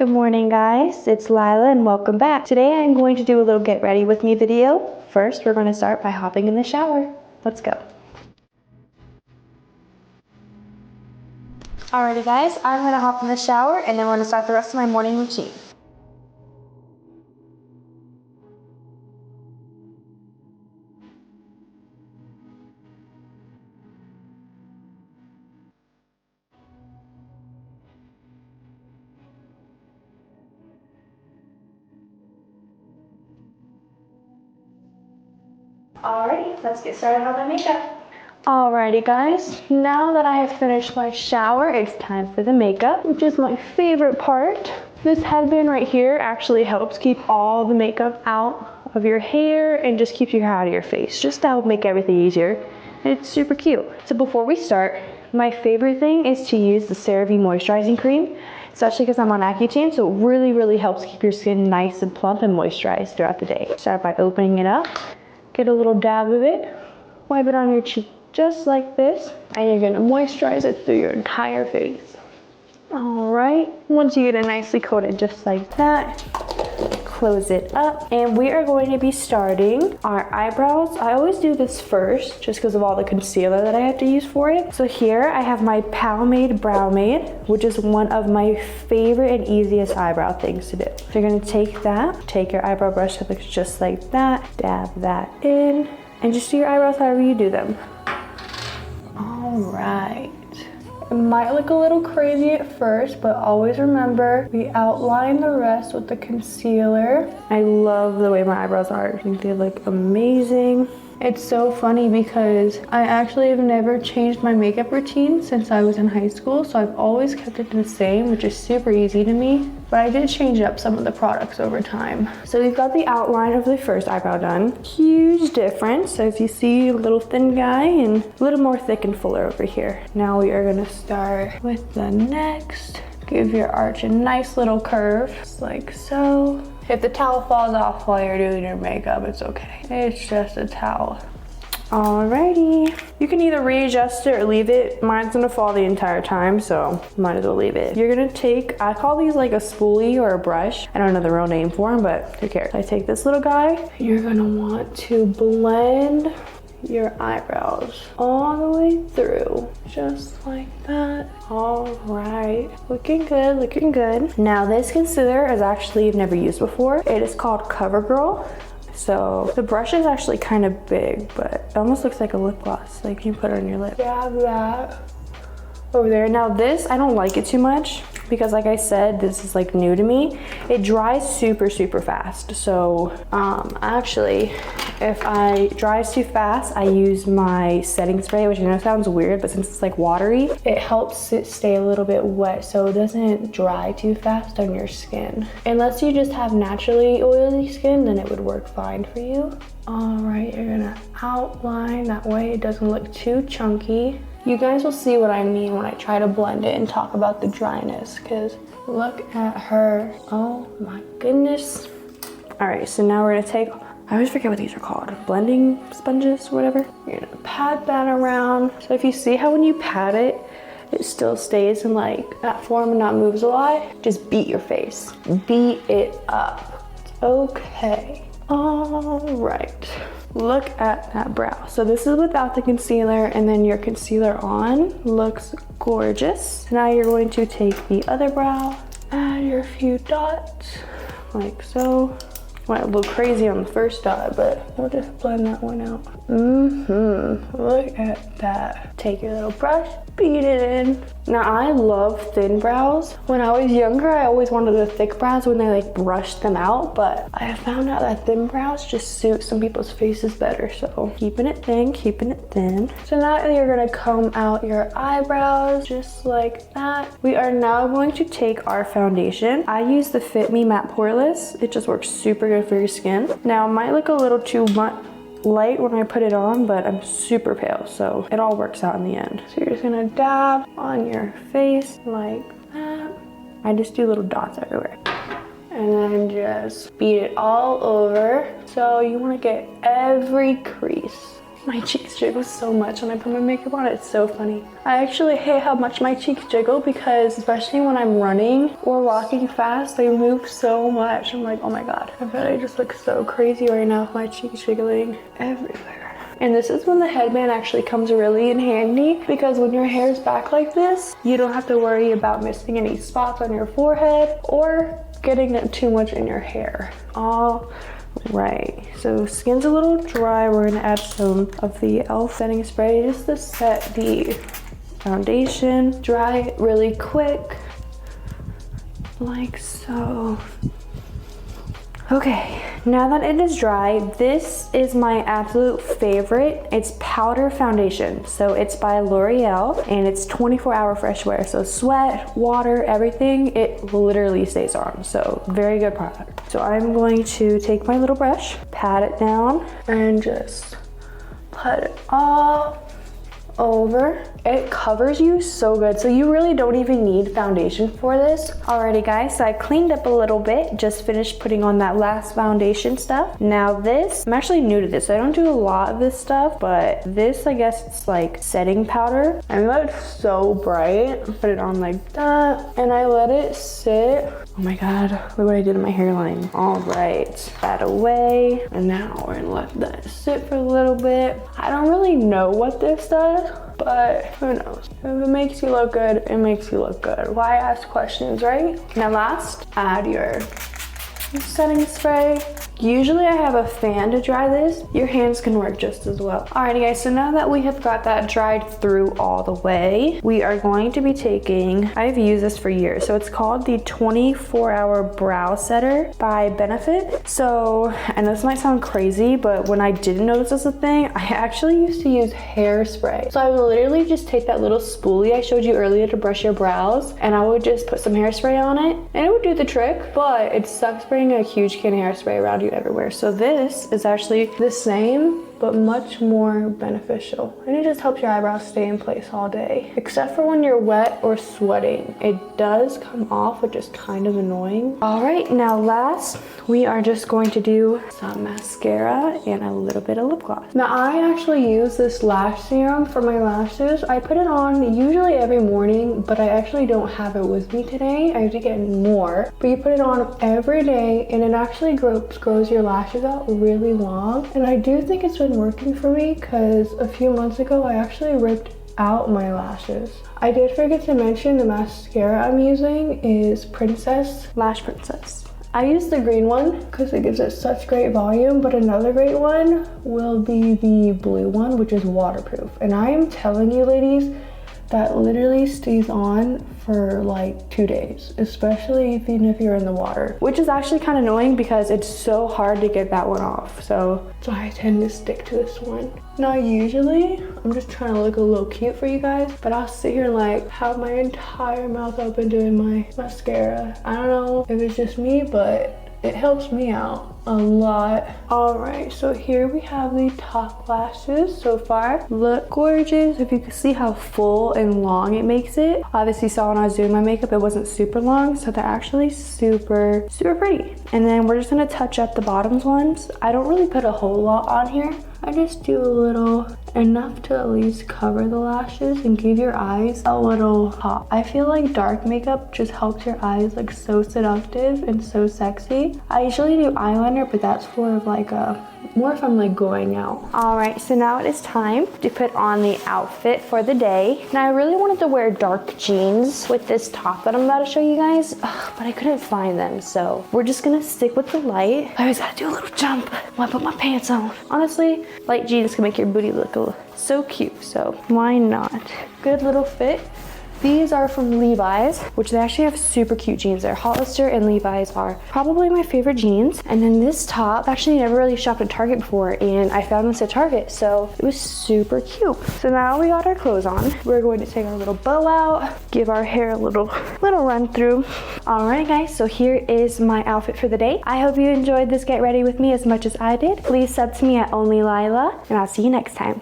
Good morning, guys. It's Lila and welcome back. Today I'm going to do a little get ready with me video. First, we're going to start by hopping in the shower. Let's go. Alrighty guys, I'm going to hop in the shower and then we're going to start the rest of my morning routine. Alrighty, let's get started on my makeup. Alrighty guys, now that I have finished my shower, it's time for the makeup, which is my favorite part. This headband right here actually helps keep all the makeup out of your hair and just keeps your hair out of your face, just to help make everything easier. And it's super cute. So before we start, my favorite thing is to use the CeraVe moisturizing cream, especially because I'm on Accutane, so it really helps keep your skin nice and plump and moisturized throughout the day. Start by opening it up, get a little dab of it, wipe it on your cheek just like this, and you're gonna moisturize it through your entire face. All right, once you get it nicely coated just like that, close it up, and we are going to be starting our eyebrows. I always do this first just because of all the concealer that I have to use for it. So here I have my Palmade Brow Made, which is one of my favorite and easiest eyebrow things to do. So you're gonna take your eyebrow brush that looks just like that, dab that in, and just do your eyebrows however you do them. All right. It might look a little crazy at first, but always remember, we outline the rest with the concealer. I love the way my eyebrows are. I think they look amazing. It's so funny because I actually have never changed my makeup routine since I was in high school, so I've always kept it the same, which is super easy to me. But I did change up some of the products over time. So we've got the outline of the first eyebrow done. Huge difference. So if you see a little thin guy and a little more thick and fuller over here. Now we are gonna start with the next. Give your arch a nice little curve, just like so. If the towel falls off while you're doing your makeup, it's okay. It's just a towel. Alrighty. You can either readjust it or leave it. Mine's gonna fall the entire time, so might as well leave it. You're gonna take, I call these like a spoolie or a brush. I don't know the real name for them, but who cares? I take this little guy. You're gonna want to blend your eyebrows all the way through, just like that. All right, looking good, looking good. Now this concealer is actually I've never used before. It is called CoverGirl. So the brush is actually kind of big, but it almost looks like a lip gloss. Like you can put it on your lip. Dab that over there. Now this, I don't like it too much because like I said, this is like new to me. It dries super fast. So actually, if it dries too fast, I use my setting spray, which I know sounds weird, but since it's like watery, it helps it stay a little bit wet so it doesn't dry too fast on your skin. Unless you just have naturally oily skin, then it would work fine for you. All right, you're gonna outline that way it doesn't look too chunky. You guys will see what I mean when I try to blend it and talk about the dryness, because look at her. Oh my goodness. All right, so now we're gonna take, I always forget what these are called, blending sponges, whatever. You're gonna pat that around. So if you see how when you pat it, it still stays in like that form and not moves a lot, just beat your face. Beat it up. It's okay. All right. Look at that brow. So this is without the concealer, and then your concealer on looks gorgeous. Now you're going to take the other brow, add your few dots, like so. Went a little crazy on the first dot, but we'll just blend that one out. Look at that. Take your little brush, beat it in. Now I love thin brows. When I was younger, I always wanted the thick brows when they like brushed them out, but I have found out that thin brows just suit some people's faces better. So keeping it thin, keeping it thin. So now you're gonna comb out your eyebrows just like that. We are now going to take our foundation. I use the Fit Me Matte Poreless. It just works super good for your skin. Now it might look a little too light when I put it on, but I'm super pale, so it all works out in the end. So you're just gonna dab on your face like that. I just do little dots everywhere. And then just beat it all over. So you wanna get every crease. My cheeks jiggle so much when I put my makeup on. It's so funny. I actually hate how much my cheeks jiggle because especially when I'm running or walking fast, they move so much. I'm like, oh my God, I bet I just look so crazy right now with my cheeks jiggling everywhere. And this is when the headband actually comes really in handy because when your hair is back like this, you don't have to worry about missing any spots on your forehead or getting too much in your hair. All right, so skin's a little dry. We're gonna add some of the e.l.f. setting spray just to set the foundation. Dry it really quick, like so. Okay, now that it is dry, this is my absolute favorite. It's powder foundation. So it's by L'Oreal and it's 24-hour fresh wear. So sweat, water, everything, it literally stays on. So very good product. So I'm going to take my little brush, pat it down, and just put it all over. It covers you so good, so you really don't even need foundation for this. Alrighty guys, so I cleaned up a little bit, just finished putting on that last foundation stuff. Now this, I'm actually new to this, so I don't do a lot of this stuff, but this, I guess it's like setting powder. I let it so bright, put it on like that, and I let it sit. Oh my God, look what I did in my hairline. All right, that away, and now we're gonna let that sit for a little bit. I don't really know what this does, but who knows? If it makes you look good, it makes you look good. Why ask questions, right? Now last, add your setting spray. Usually I have a fan to dry this. Your hands can work just as well. Alrighty guys, so now that we have got that dried through all the way, we are going to be taking, I've used this for years, so it's called the 24-hour brow setter by Benefit. So, and this might sound crazy, but when I didn't know this was a thing, I actually used to use hairspray. So I would literally just take that little spoolie I showed you earlier to brush your brows, and I would just put some hairspray on it, and it would do the trick, but it sucks spraying a huge can of hairspray around you everywhere. So this is actually the same, but much more beneficial. And it just helps your eyebrows stay in place all day. Except for when you're wet or sweating. It does come off, which is kind of annoying. All right, now last, we are just going to do some mascara and a little bit of lip gloss. Now I actually use this lash serum for my lashes. I put it on usually every morning, but I actually don't have it with me today. I have to get more. But you put it on every day and it actually grows your lashes out really long. And I do think it's been working for me because a few months ago I actually ripped out my lashes. I did forget to mention the mascara I'm using is Lash Princess. I use the green one because it gives it such great volume, but another great one will be the blue one, which is waterproof. And I am telling you ladies, that literally stays on for like 2 days, especially even if you're in the water, which is actually kind of annoying because it's so hard to get that one off. So I tend to stick to this one. Now usually I'm just trying to look a little cute for you guys, but I'll sit here and like have my entire mouth open doing my mascara. I don't know if it's just me, but it helps me out a lot. All right, so here we have the top lashes so far. Look gorgeous. If you can see how full and long it makes it. Obviously you saw when I was doing my makeup, it wasn't super long, so they're actually super, super pretty. And then we're just gonna touch up the bottoms ones. I don't really put a whole lot on here. I just do a little, enough to at least cover the lashes and give your eyes a little pop. I feel like dark makeup just helps your eyes look so seductive and so sexy. I usually do eyeliner, but that's for like more if I'm like going out. All right, so now it is time to put on the outfit for the day. Now I really wanted to wear dark jeans with this top that I'm about to show you guys, but I couldn't find them. So we're just gonna stick with the light. I always gotta do a little jump when I put my pants on. Honestly, light jeans can make your booty look so cute, so why not? Good little fit. These are from Levi's, which they actually have super cute jeans there. Hollister and Levi's are probably my favorite jeans. And then this top, actually never really shopped at Target before, and I found this at Target, so it was super cute. So now we got our clothes on. We're going to take our little bow out, give our hair a little run through. All right, guys, so here is my outfit for the day. I hope you enjoyed this get ready with me as much as I did. Please sub to me at Only Lila, and I'll see you next time.